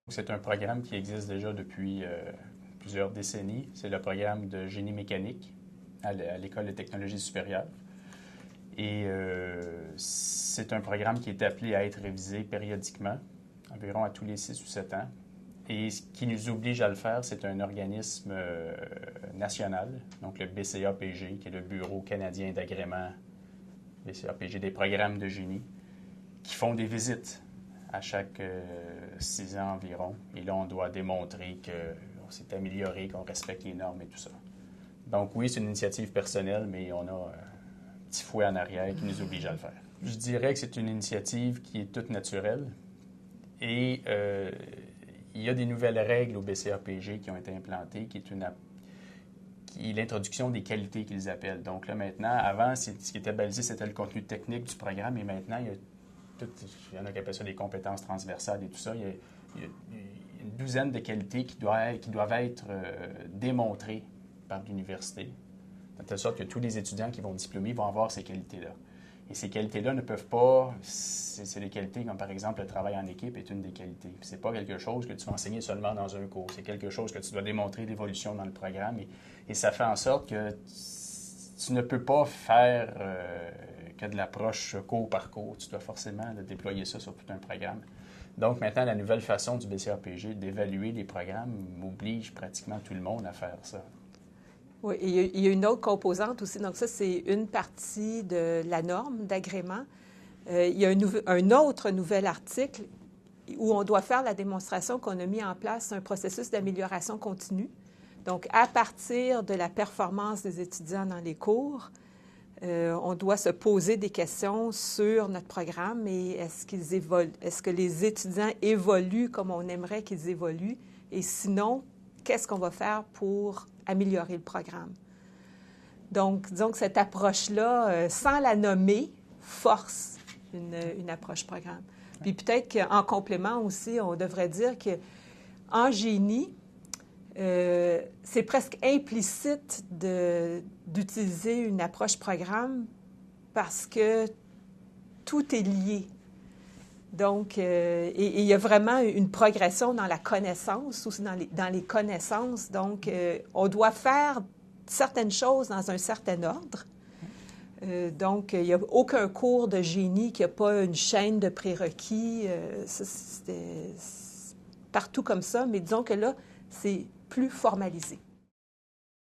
C'est un programme qui existe déjà depuis plusieurs décennies. C'est le programme de génie mécanique à l'École de technologie supérieure. Et c'est un programme qui est appelé à être révisé périodiquement, environ à tous les 6 ou 7 ans. Et ce qui nous oblige à le faire, c'est un organisme national, donc le BCAPG, qui est le Bureau canadien d'agrément, BCAPG des programmes de génie, qui font des visites à chaque 6 ans environ. Et là, on doit démontrer qu'on s'est amélioré, qu'on respecte les normes et tout ça. Donc oui, c'est une initiative personnelle, mais on a un petit fouet en arrière qui nous oblige à le faire. Je dirais que c'est une initiative qui est toute naturelle. Et il y a des nouvelles règles au BCAPG qui ont été implantées, qui est l'introduction des qualités qu'ils appellent. Donc là, maintenant, avant, ce qui était balisé, c'était le contenu technique du programme, et maintenant, il y en a qui appellent ça des compétences transversales et tout ça. Il y a une douzaine de qualités qui doivent être démontrées par l'université, de telle sorte que tous les étudiants qui vont diplômer vont avoir ces qualités-là. Et ces qualités-là ne peuvent pas... C'est des qualités comme, par exemple, le travail en équipe est une des qualités. Ce n'est pas quelque chose que tu vas enseigner seulement dans un cours. C'est quelque chose que tu dois démontrer l'évolution dans le programme. Et ça fait en sorte que tu ne peux pas faire que de l'approche cours par cours. Tu dois forcément déployer ça sur tout un programme. Donc, maintenant, la nouvelle façon du BCAPG d'évaluer les programmes oblige pratiquement tout le monde à faire ça. Oui, et il y a une autre composante aussi. Donc ça, c'est une partie de la norme d'agrément. Il y a un autre nouvel article où on doit faire la démonstration qu'on a mis en place un processus d'amélioration continue. Donc, à partir de la performance des étudiants dans les cours, on doit se poser des questions sur notre programme et est-ce que les étudiants évoluent comme on aimerait qu'ils évoluent? Et sinon, qu'est-ce qu'on va faire pour améliorer le programme? Donc, disons que cette approche-là, sans la nommer, force une approche programme. Puis peut-être qu'en complément aussi, on devrait dire qu'en génie, c'est presque implicite d'utiliser une approche programme parce que tout est lié. Donc, et il y a vraiment une progression dans la connaissance, aussi dans les connaissances. Donc, on doit faire certaines choses dans un certain ordre. Donc, il n'y a aucun cours de génie qui n'a pas une chaîne de prérequis. C'est partout comme ça, mais disons que là, c'est plus formalisé.